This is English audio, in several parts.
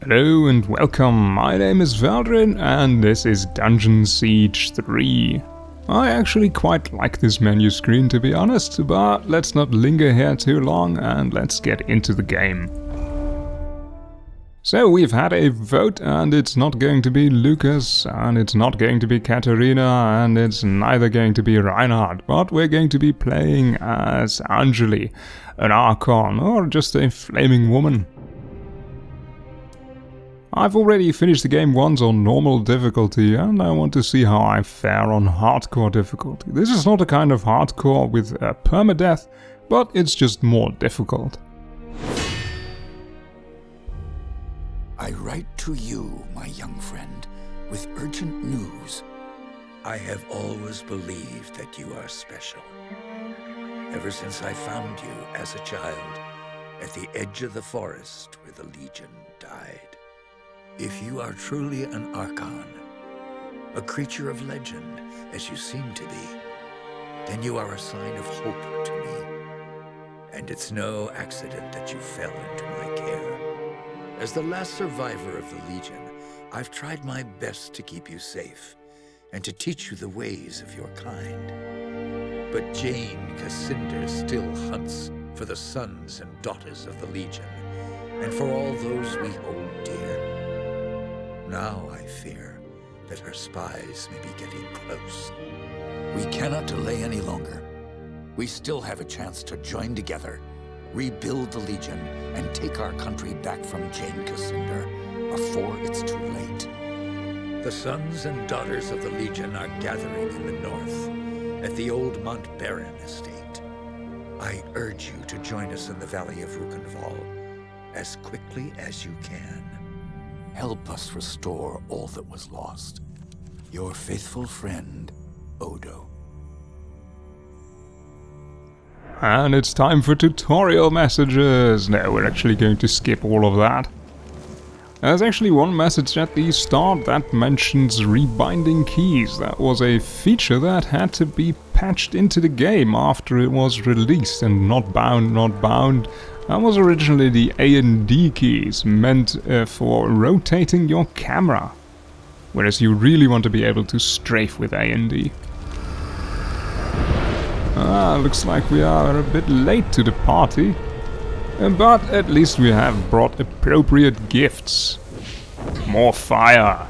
Hello and welcome, my name is Feldrin and this is Dungeon Siege 3. I actually quite like this menu screen to be honest, but let's not linger here too long and let's get into the game. So we've had a vote and it's not going to be Lucas and it's not going to be Katarina and it's neither going to be Reinhard, but we're going to be playing as Anjali, an Archon or just a flaming woman. I've already finished the game once on normal difficulty and I want to see how I fare on hardcore difficulty. This is not a kind of hardcore with permadeath, but it's just more difficult. I write to you, my young friend, with urgent news. I have always believed that you are special. Ever since I found you as a child at the edge of the forest where the Legion died. If you are truly an Archon, a creature of legend, as you seem to be, then you are a sign of hope to me. And it's no accident that you fell into my care. As the last survivor of the Legion, I've tried my best to keep you safe and to teach you the ways of your kind. But Jane Cassinder still hunts for the sons and daughters of the Legion, and for all those we hold dear. Now I fear that her spies may be getting close. We cannot delay any longer. We still have a chance to join together, rebuild the Legion, and take our country back from Jane Cassinder before it's too late. The sons and daughters of the Legion are gathering in the north, at the old Montbarron Estate. I urge you to join us in the Valley of Rukenval as quickly as you can. Help us restore all that was lost. Your faithful friend, Odo. And it's time for tutorial messages. No, we're actually going to skip all of that. There's actually one message at the start that mentions rebinding keys. That was a feature that had to be patched into the game after it was released, and not bound. That was originally the A and D keys, meant for rotating your camera. Whereas you really want to be able to strafe with A and D. Looks like we are a bit late to the party. But at least we have brought appropriate gifts. More fire.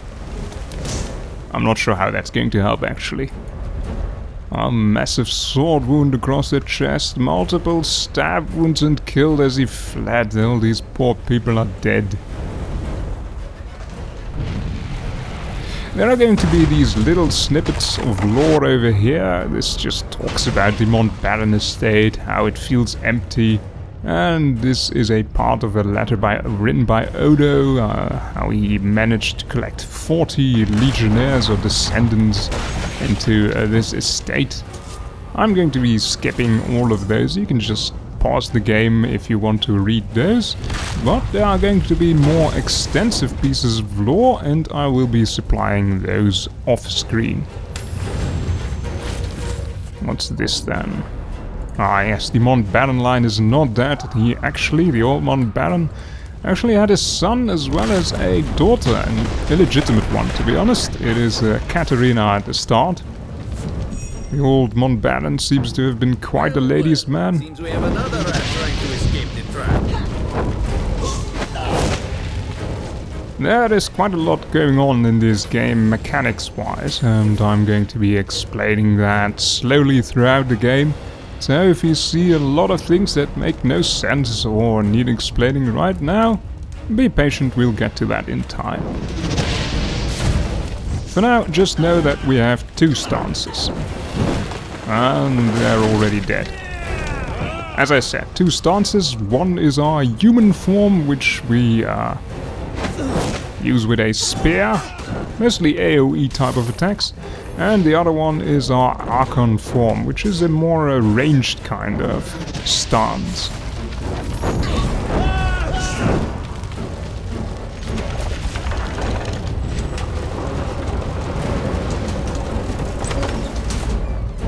I'm not sure how that's going to help actually. A massive sword wound across the chest, multiple stab wounds and killed as he fled. All these poor people are dead. There are going to be these little snippets of lore over here. This just talks about the Montbarron Estate, how it feels empty. And this is a part of a letter written by Odo, how he managed to collect 40 legionnaires or descendants into this estate. I'm going to be skipping all of those. You can just pause the game if you want to read those. But there are going to be more extensive pieces of lore and I will be supplying those off screen. What's this then? Ah yes, the Montbarron line is not dead. He actually, the old Montbarron, actually had a son as well as a daughter, an illegitimate one to be honest. It is Katarina at the start. The old Montbarron seems to have been quite a ladies' man. Seems we have another rat trying to escape the trap. There is quite a lot going on in this game mechanics-wise, and I'm going to be explaining that slowly throughout the game. So if you see a lot of things that make no sense or need explaining right now, be patient, we'll get to that in time. For now, just know that we have 2 stances. And they're already dead. As I said, 2 stances. One is our human form, which we use with a spear, mostly AoE type of attacks. And the other one is our Archon form, which is a more ranged kind of stance.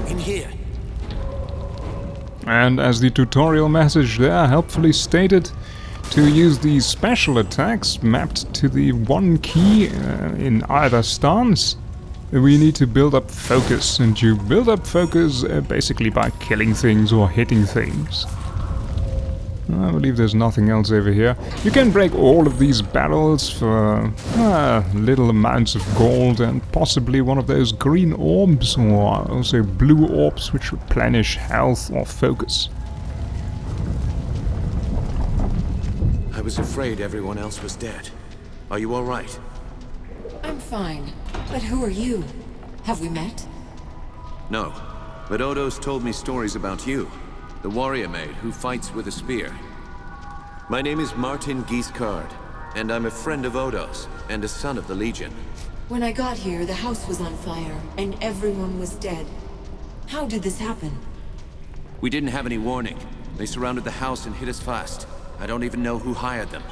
In here. And as the tutorial message there helpfully stated, to use these special attacks mapped to the one key in either stance, we need to build up focus, and you build up focus basically by killing things or hitting things. I believe there's nothing else over here. You can break all of these barrels for little amounts of gold and possibly one of those green orbs or also blue orbs which replenish health or focus. I was afraid everyone else was dead. Are you all right? I'm fine. But who are you? Have we met? No. But Odo's told me stories about you. The warrior maid who fights with a spear. My name is Martin Guiscard, and I'm a friend of Odo's, and a son of the Legion. When I got here, the house was on fire, and everyone was dead. How did this happen? We didn't have any warning. They surrounded the house and hit us fast. I don't even know who hired them.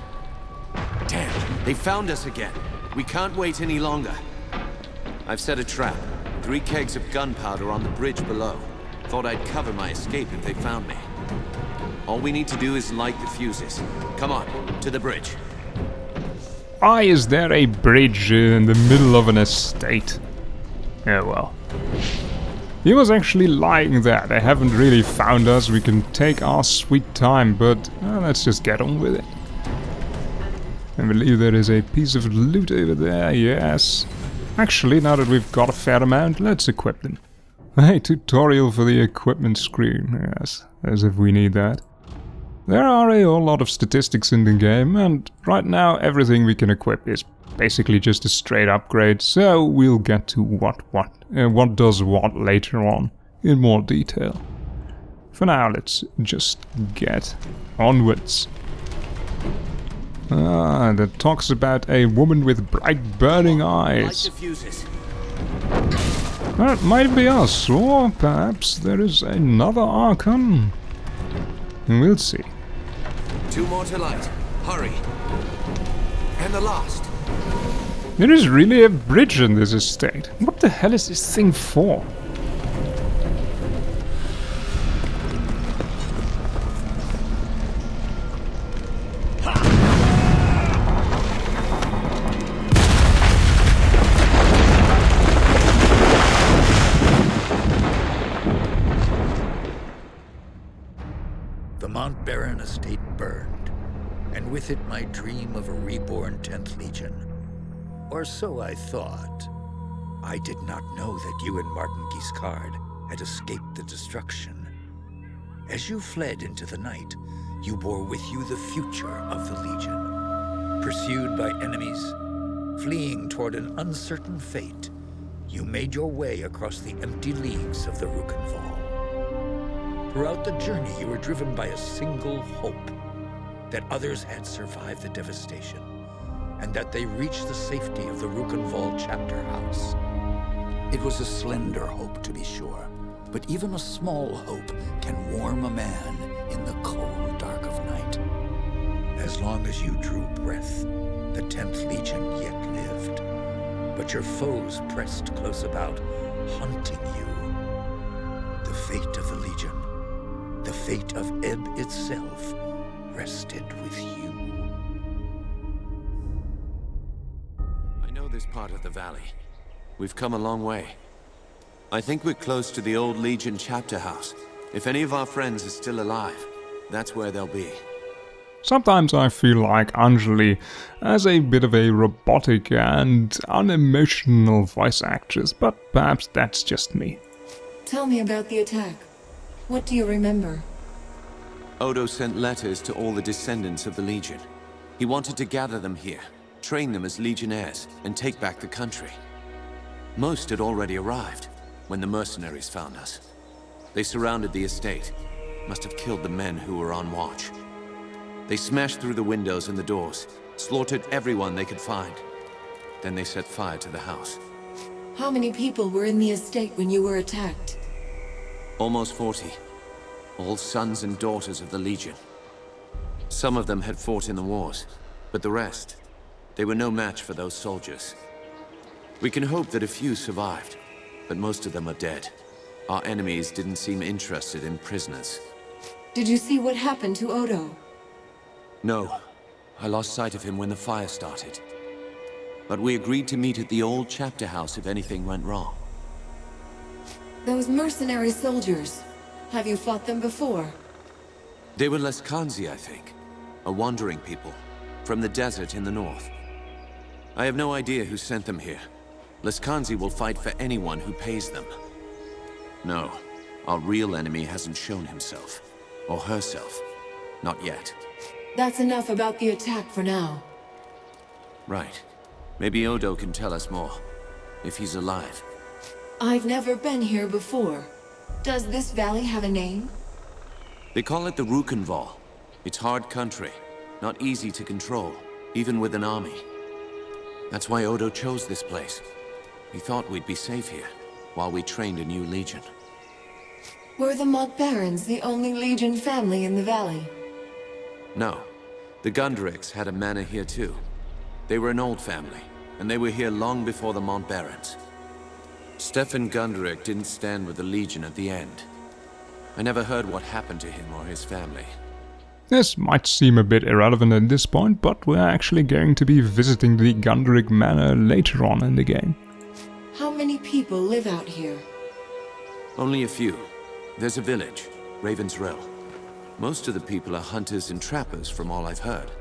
Damn, they found us again. We can't wait any longer. I've set a trap. 3 kegs of gunpowder on the bridge below. Thought I'd cover my escape if they found me. All we need to do is light the fuses. Come on, to the bridge. Why is there a bridge in the middle of an estate? Oh well. He was actually lying there. They haven't really found us. We can take our sweet time, but let's just get on with it. I believe there is a piece of loot over there, yes. Actually, now that we've got a fair amount, let's equip them. A tutorial for the equipment screen, yes, as if we need that. There are a whole lot of statistics in the game, and right now everything we can equip is basically just a straight upgrade, so we'll get to what does what later on in more detail. For now, let's just get onwards. That talks about a woman with bright burning eyes. Light the fuses. That might be us, or perhaps there is another Archon. We'll see. 2 more to light. Hurry. And the last. There is really a bridge in this estate. What the hell is this thing for? The Montbarron Estate burned, and with it my dream of a reborn 10th Legion. Or so I thought. I did not know that you and Martin Guiscard had escaped the destruction. As you fled into the night, you bore with you the future of the Legion. Pursued by enemies, fleeing toward an uncertain fate, you made your way across the empty leagues of the Ravensreal. Throughout the journey, you were driven by a single hope, that others had survived the devastation, and that they reached the safety of the Ravensreal chapter house. It was a slender hope, to be sure, but even a small hope can warm a man in the cold dark of night. As long as you drew breath, the 10th Legion yet lived, but your foes pressed close about, hunting you. The fate of the Legion, the fate of Ebb itself, rested with you. I know this part of the valley. We've come a long way. I think we're close to the old Legion chapter house. If any of our friends are still alive, that's where they'll be. Sometimes I feel like Anjali as a bit of a robotic and unemotional voice actress, but perhaps that's just me. Tell me about the attack. What do you remember? Odo sent letters to all the descendants of the Legion. He wanted to gather them here, train them as Legionnaires, and take back the country. Most had already arrived when the mercenaries found us. They surrounded the estate, must have killed the men who were on watch. They smashed through the windows and the doors, slaughtered everyone they could find. Then they set fire to the house. How many people were in the estate when you were attacked? Almost 40. All sons and daughters of the Legion. Some of them had fought in the wars, but the rest, they were no match for those soldiers. We can hope that a few survived, but most of them are dead. Our enemies didn't seem interested in prisoners. Did you see what happened to Odo? No, I lost sight of him when the fire started. But we agreed to meet at the old chapter house if anything went wrong. Those mercenary soldiers. Have you fought them before? They were Leskanzi, I think. A wandering people. From the desert in the north. I have no idea who sent them here. Leskanzi will fight for anyone who pays them. No, our real enemy hasn't shown himself. Or herself. Not yet. That's enough about the attack for now. Right. Maybe Odo can tell us more. If he's alive. I've never been here before. Does this valley have a name? They call it the Rukenval. It's hard country. Not easy to control, even with an army. That's why Odo chose this place. He thought we'd be safe here, while we trained a new legion. Were the Montbarrons the only legion family in the valley? No. The Gundrics had a manor here too. They were an old family, and they were here long before the Montbarrons. Stefan Gundrick didn't stand with the Legion at the end. I never heard what happened to him or his family. This might seem a bit irrelevant at this point, but we're actually going to be visiting the Gundrick Manor later on in the game. How many people live out here? Only a few. There's a village, Ravensreal. Most of the people are hunters and trappers from all I've heard.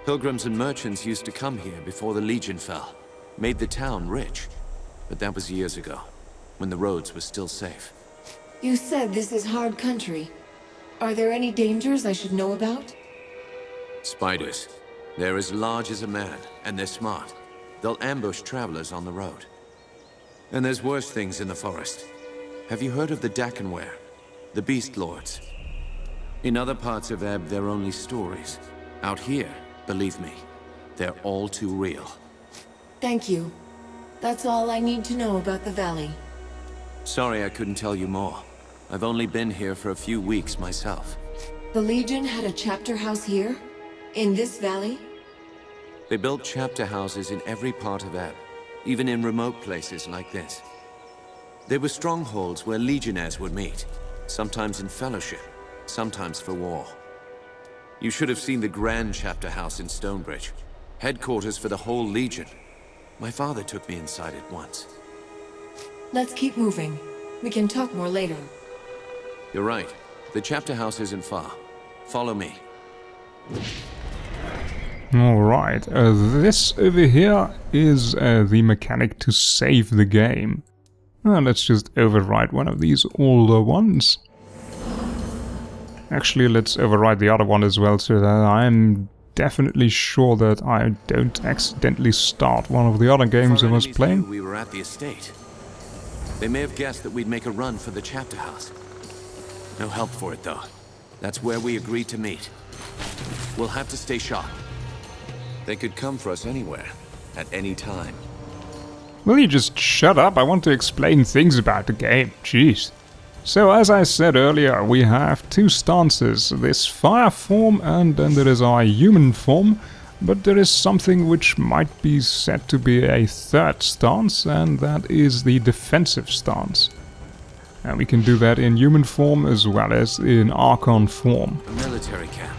Pilgrims and merchants used to come here before the Legion fell. Made the town rich. But that was years ago, when the roads were still safe. You said this is hard country. Are there any dangers I should know about? Spiders. They're as large as a man, and they're smart. They'll ambush travelers on the road. And there's worse things in the forest. Have you heard of the Dakenware? The Beast Lords? In other parts of Ebb, they're only stories. Out here, believe me, they're all too real. Thank you. That's all I need to know about the valley. Sorry I couldn't tell you more. I've only been here for a few weeks myself. The Legion had a chapter house here? In this valley? They built chapter houses in every part of Ebb, even in remote places like this. They were strongholds where legionnaires would meet, sometimes in fellowship, sometimes for war. You should have seen the grand chapter house in Stonebridge, headquarters for the whole Legion. My father took me inside it once. Let's keep moving. We can talk more later. You're right. The chapter house isn't far. Follow me. Alright, this over here is the mechanic to save the game. Let's just override one of these older ones. Actually, let's override the other one as well, so that I'm definitely sure that I don't accidentally start one of the other games I was playing. We were at the estate. They may have guessed that we'd make a run for the chapter house. No help for it, though. That's where we agreed to meet. We'll have to stay sharp. They could come for us anywhere, at any time. Will you just shut up? I want to explain things about the game. Jeez. So, as I said earlier, we have two stances. This fire form and then there is our human form. But there is something which might be said to be a third stance, and that is the defensive stance. And we can do that in human form as well as in Archon form. A military camp.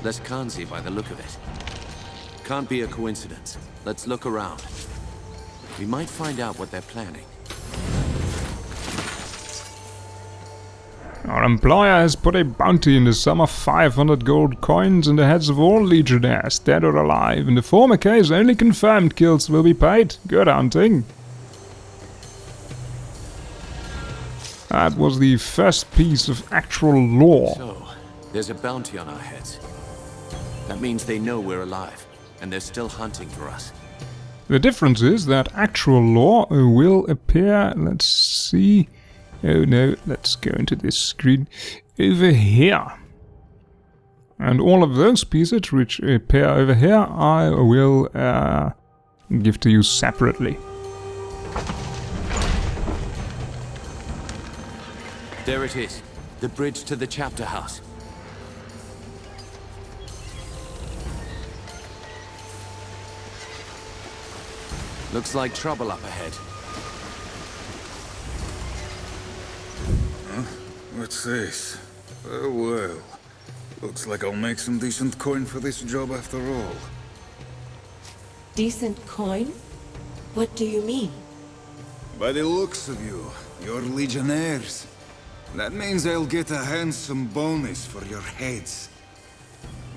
Leskanzi by the look of it. Can't be a coincidence. Let's look around. We might find out what they're planning. Our employer has put a bounty in the sum of 500 gold coins in the heads of all legionnaires, dead or alive. In the former case, only confirmed kills will be paid. Good hunting. That was the first piece of actual lore. So, there's a bounty on our heads. That means they know we're alive, and they're still hunting for us. The difference is that actual lore will appear, let's see... Oh no, let's go into this screen over here. And all of those pieces which appear over here, I will give to you separately. There it is, the bridge to the chapter house. Looks like trouble up ahead. What's this? Oh well. Looks like I'll make some decent coin for this job after all. Decent coin? What do you mean? By the looks of you, you're Legionnaires. That means I'll get a handsome bonus for your heads.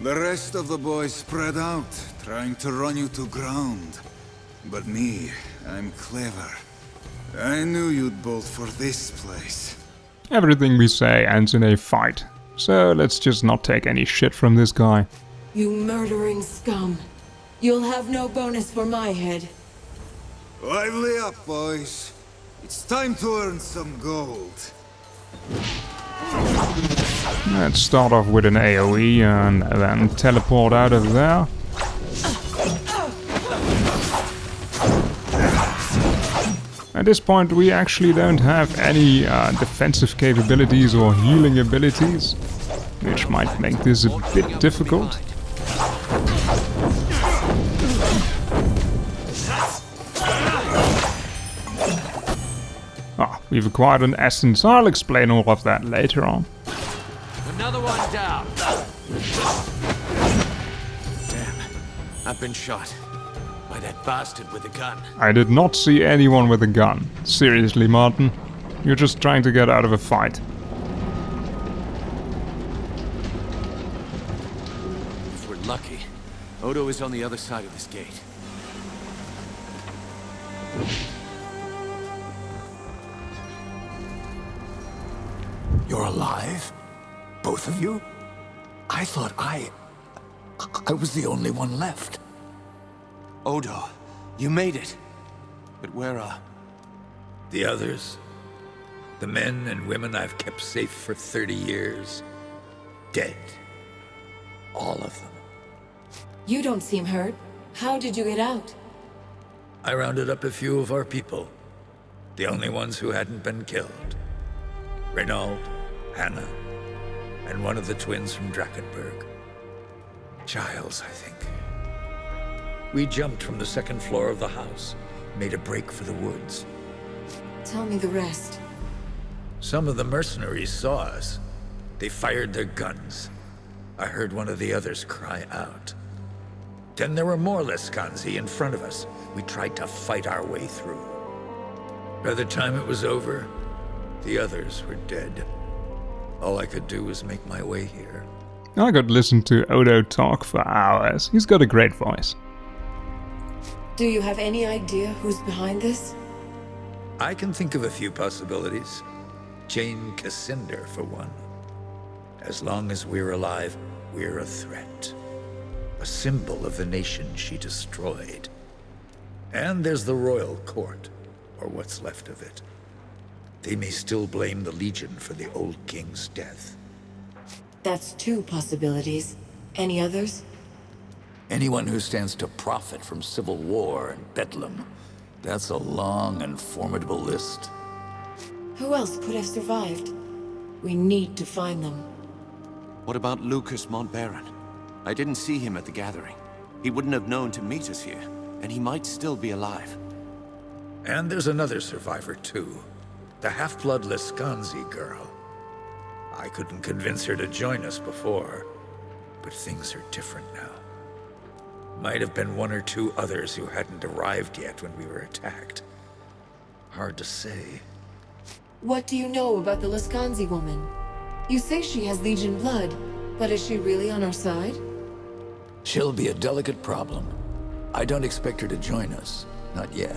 The rest of the boys spread out, trying to run you to ground. But me, I'm clever. I knew you'd bolt for this place. Everything we say ends in a fight. So let's just not take any shit from this guy. You murdering scum. You'll have no bonus for my head. Lively up, boys. It's time to earn some gold. Let's start off with an AoE and then teleport out of there. At this point we actually don't have any defensive capabilities or healing abilities, which might make this a bit difficult. We've acquired an essence. I'll explain all of that later on. Another one down. Damn, I've been shot by that bastard with a gun. I did not see anyone with a gun. Seriously, Martin. You're just trying to get out of a fight. If we're lucky, Odo is on the other side of this gate. You're alive? Both of you? I thought I was the only one left. Odo, you made it. But where are... The others? The men and women I've kept safe for 30 years? Dead. All of them. You don't seem hurt. How did you get out? I rounded up a few of our people. The only ones who hadn't been killed. Renaud, Hannah, and one of the twins from Drakenberg. Giles, I think. We jumped from the second floor of the house, made a break for the woods. Tell me the rest. Some of the mercenaries saw us. They fired their guns. I heard one of the others cry out. Then there were more Lescanzi in front of us. We tried to fight our way through. By the time it was over, the others were dead. All I could do was make my way here. I could listen to Odo talk for hours. He's got a great voice. Do you have any idea who's behind this? I can think of a few possibilities. Jane Cassinder, for one. As long as we're alive, we're a threat. A symbol of the nation she destroyed. And there's the royal court, or what's left of it. They may still blame the Legion for the old king's death. That's two possibilities. Any others? Anyone who stands to profit from civil war and bedlam. That's a long and formidable list. Who else could have survived? We need to find them. What about Lucas Montbarron? I didn't see him at the gathering. He wouldn't have known to meet us here, and he might still be alive. And there's another survivor, too. The half-blood Lescanzi girl. I couldn't convince her to join us before, but things are different now. Might have been one or two others who hadn't arrived yet when we were attacked. Hard to say. What do you know about the Lescanzi woman? You say she has Legion blood, but is she really on our side? She'll be a delicate problem. I don't expect her to join us. Not yet.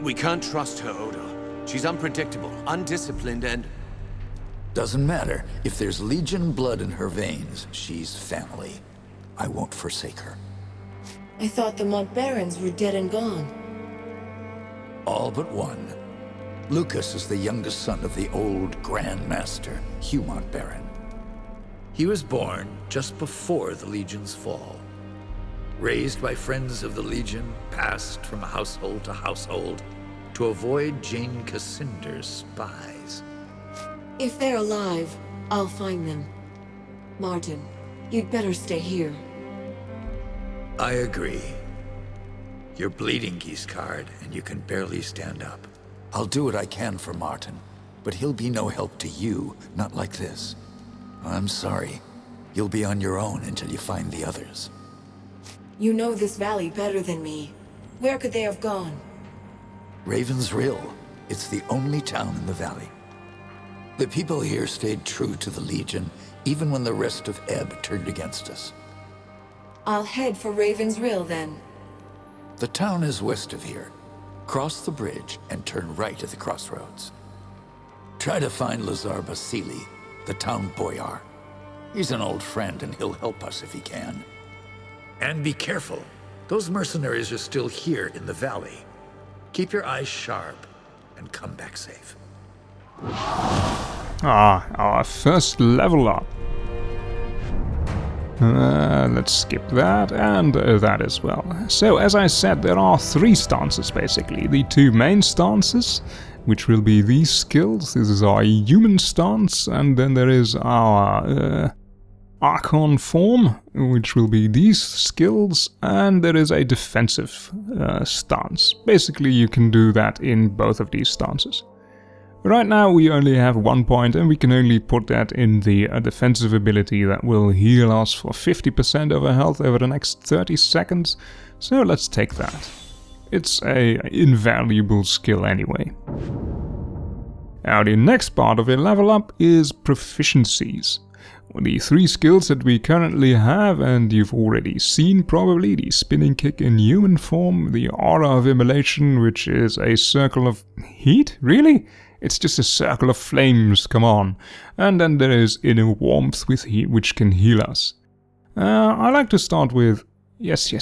We can't trust her, Odo. She's unpredictable, undisciplined, and... Doesn't matter. If there's Legion blood in her veins, she's family. I won't forsake her. I thought the Montbarrons were dead and gone. All but one. Lucas is the youngest son of the old Grand Master, Hugh Montbarron. He was born just before the Legion's fall. Raised by friends of the Legion, passed from household to household, to avoid Jane Cassinder's spies. If they're alive, I'll find them. Martin, you'd better stay here. I agree. You're bleeding, Giscard, and you can barely stand up. I'll do what I can for Martin, but he'll be no help to you, not like this. I'm sorry. You'll be on your own until you find the others. You know this valley better than me. Where could they have gone? Ravensreal. It's the only town in the valley. The people here stayed true to the Legion, even when the rest of Ebb turned against us. I'll head for Ravensreal then. The town is west of here. Cross the bridge and turn right at the crossroads. Try to find Lazar Basili, the town boyar. He's an old friend and he'll help us if he can. And be careful. Those mercenaries are still here in the valley. Keep your eyes sharp and come back safe. Ah, our first level up. Let's skip that and that as well. So, as I said, there are 3 stances basically. The 2 main stances, which will be these skills. This is our human stance, and then there is our Archon form, which will be these skills, and there is a defensive stance. Basically, you can do that in both of these stances. Right now we only have 1 point, and we can only put that in the defensive ability that will heal us for 50% of our health over the next 30 seconds, so let's take that. It's a invaluable skill anyway. Now the next part of a level up is proficiencies. The 3 skills that we currently have, and you've already seen probably, the spinning kick in human form, the aura of immolation, which is a circle of heat? Really? It's just a circle of flames, come on. And then there is inner warmth with heat, which can heal us. I like to start with... Yes.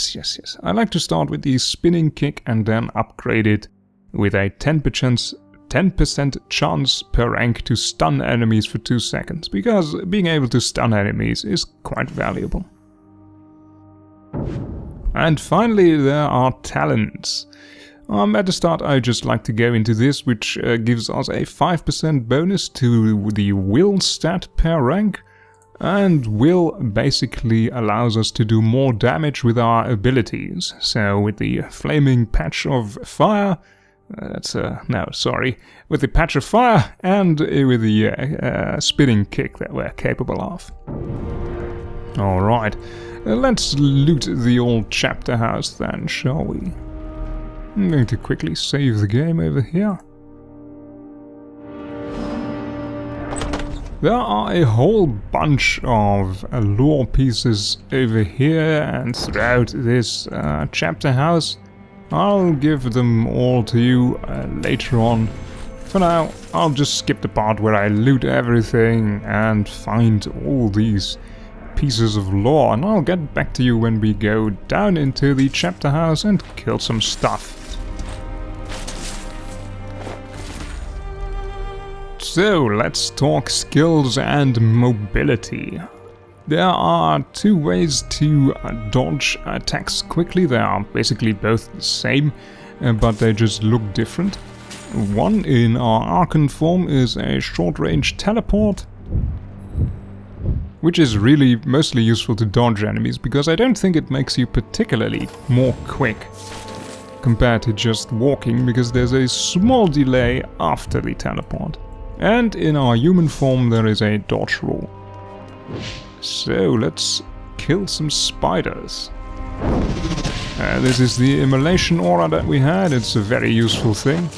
I like to start with the spinning kick and then upgrade it with a 10% chance per rank to stun enemies for 2 seconds, because being able to stun enemies is quite valuable. And finally there are talents. At the start I just like to go into this, which gives us a 5% bonus to the will stat per rank, and will basically allows us to do more damage with our abilities. So with the flaming patch of fire, with the patch of fire and with the spinning kick that we're capable of. Alright, let's loot the old chapter house then, shall we? I'm going to quickly save the game over here. There are a whole bunch of lore pieces over here and throughout this chapter house. I'll give them all to you later on. For now, I'll just skip the part where I loot everything and find all these pieces of lore, and I'll get back to you when we go down into the chapter house and kill some stuff. So, let's talk skills and mobility. There are 2 ways to dodge attacks quickly. They are basically both the same, but they just look different. One in our Archon form is a short-range teleport, which is really mostly useful to dodge enemies, because I don't think it makes you particularly more quick compared to just walking, because there's a small delay after the teleport. And in our human form there is a dodge roll. So let's kill some spiders. This is the immolation aura that we had. It's a very useful thing.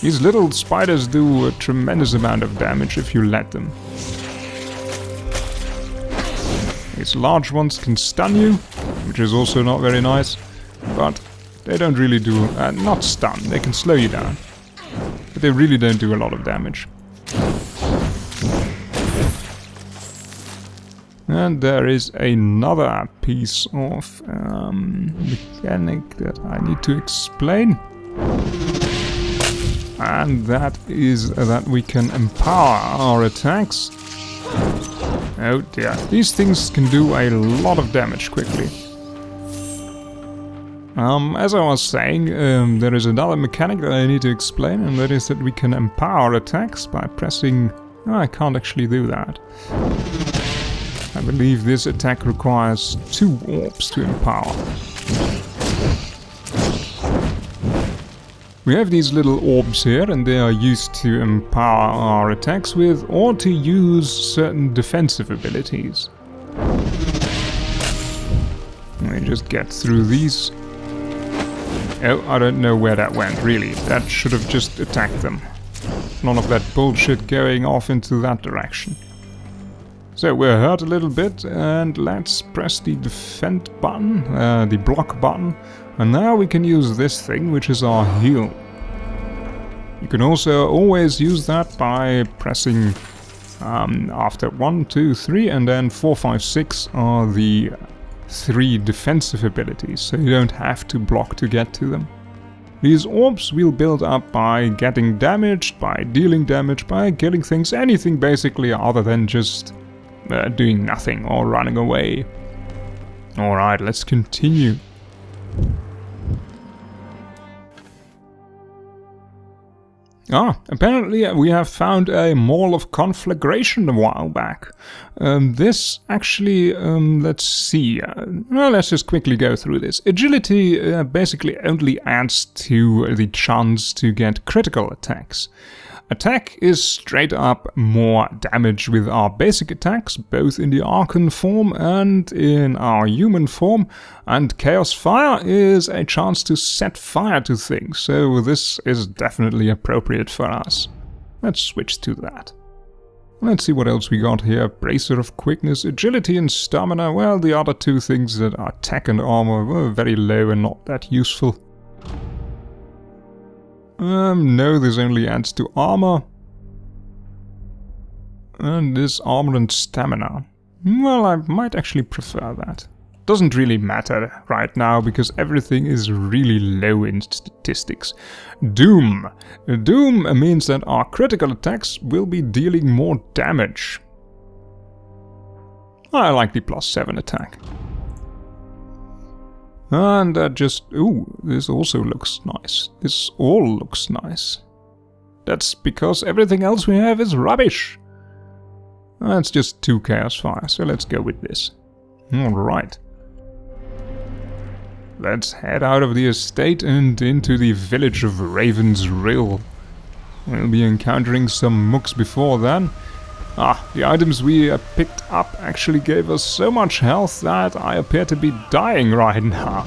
These little spiders do a tremendous amount of damage if you let them. These large ones can stun you, which is also not very nice, but they don't really do... not stun, they can slow you down. But they really don't do a lot of damage. And there is another piece of mechanic that I need to explain. And that is that we can empower our attacks. Oh dear, these things can do a lot of damage quickly. As I was saying, there is another mechanic that I need to explain, and that is that we can empower attacks by pressing... Oh, I can't actually do that. I believe this attack requires 2 orbs to empower. We have these little orbs here, and they are used to empower our attacks with, or to use certain defensive abilities. Let me just get through these. Oh, I don't know where that went, really. That should have just attacked them. None of that bullshit going off into that direction. So we're hurt a little bit, and let's press the defend button, the block button, and now we can use this thing, which is our heal. You can also always use that by pressing after 1, 2, 3, and then 4, 5, 6 are the 3 defensive abilities, so you don't have to block to get to them. These orbs will build up by getting damaged, by dealing damage, by killing things, anything basically other than just doing nothing or running away. Alright, let's continue. Apparently we have found a Mall of Conflagration a while back. This actually, let's see, well, let's just quickly go through this. Agility basically only adds to the chance to get critical attacks. Attack is straight up more damage with our basic attacks, both in the Archon form and in our human form, and Chaos Fire is a chance to set fire to things, so this is definitely appropriate for us. Let's switch to that. Let's see what else we got here. Bracer of Quickness, Agility and Stamina. Well, the other two things that are attack and armor were very low and not that useful. No, this only adds to armor. And this armor and stamina. Well, I might actually prefer that. Doesn't really matter right now, because everything is really low in statistics. Doom. Doom means that our critical attacks will be dealing more damage. I like the +7 attack. And that just... ooh, this also looks nice. This all looks nice. That's because everything else we have is rubbish. That's just 2 Chaos Fire, so let's go with this. Alright. Let's head out of the estate and into the village of Ravensreal. We'll be encountering some mooks before then. The items we picked up actually gave us so much health that I appear to be dying right now.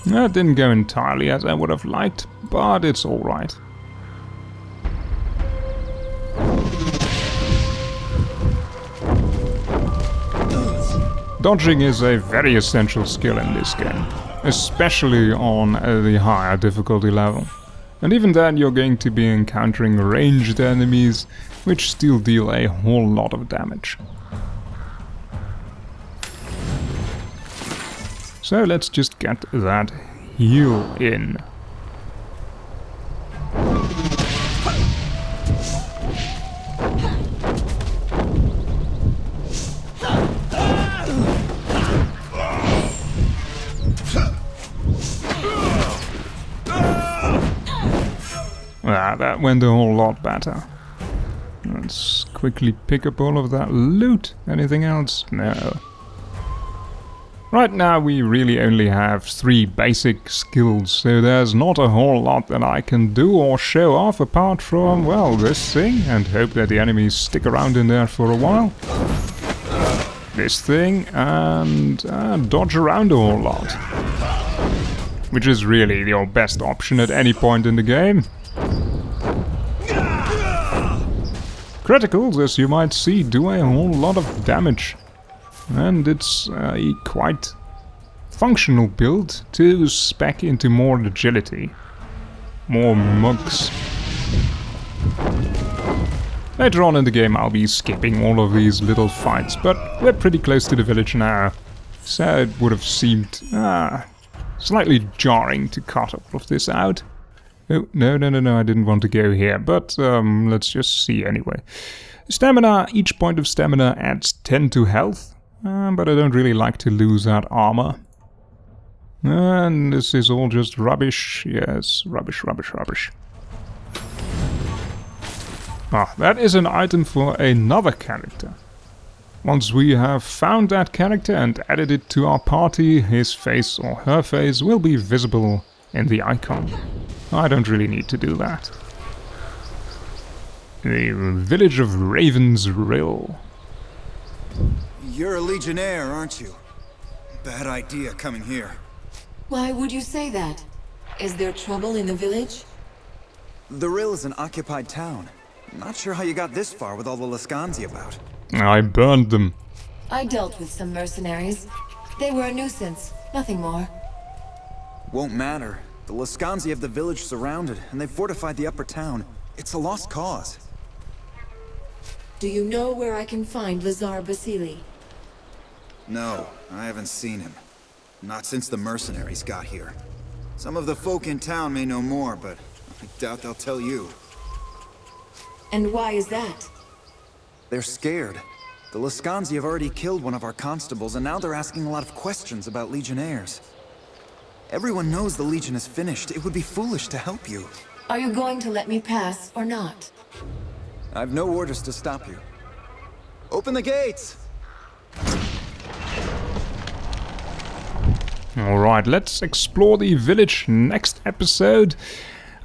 That didn't go entirely as I would have liked, but it's alright. Dodging is a very essential skill in this game, especially on the higher difficulty level. And even then you're going to be encountering ranged enemies, which still deal a whole lot of damage. So let's just get that heal in. That went a whole lot better. Let's quickly pick up all of that loot. Anything else? No. Right now we really only have 3 basic skills, so there's not a whole lot that I can do or show off apart from, well, this thing, and hope that the enemies stick around in there for a while. This thing, and dodge around a whole lot. Which is really your best option at any point in the game. Criticals, as you might see, do a whole lot of damage. And it's a quite functional build to spec into more agility. More mooks. Later on in the game I'll be skipping all of these little fights, but we're pretty close to the village now. So it would have seemed slightly jarring to cut all of this out. Oh, no, I didn't want to go here, but let's just see anyway. Stamina, each point of stamina adds 10 to health, but I don't really like to lose that armor. And this is all just rubbish, yes, rubbish. Ah, that is an item for another character. Once we have found that character and added it to our party, his face or her face will be visible in the icon. I don't really need to do that. The village of Ravensreal. You're a Legionnaire, aren't you? Bad idea coming here. Why would you say that? Is there trouble in the village? The Rill is an occupied town. Not sure how you got this far with all the Lascanzi about. I burned them. I dealt with some mercenaries. They were a nuisance, nothing more. Won't matter. The Lascanzi have the village surrounded, and they've fortified the upper town. It's a lost cause. Do you know where I can find Lazar Basili? No, I haven't seen him. Not since the mercenaries got here. Some of the folk in town may know more, but I doubt they'll tell you. And why is that? They're scared. The Lascanzi have already killed one of our constables, and now they're asking a lot of questions about Legionnaires. Everyone knows the Legion is finished. It would be foolish to help you. Are you going to let me pass or not? I've no orders to stop you. Open the gates! Alright, let's explore the village next episode.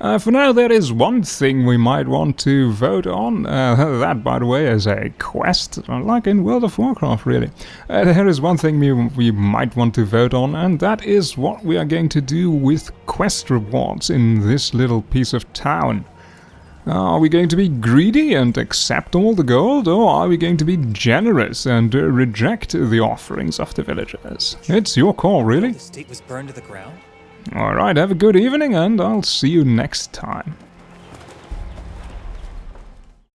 For now, there is one thing we might want to vote on. That, by the way, is a quest, like in World of Warcraft, really. There is one thing we might want to vote on, and that is what we are going to do with quest rewards in this little piece of town. Are we going to be greedy and accept all the gold, or are we going to be generous and reject the offerings of the villagers? It's your call, really. The estate was burned to the ground? Alright, have a good evening, and I'll see you next time.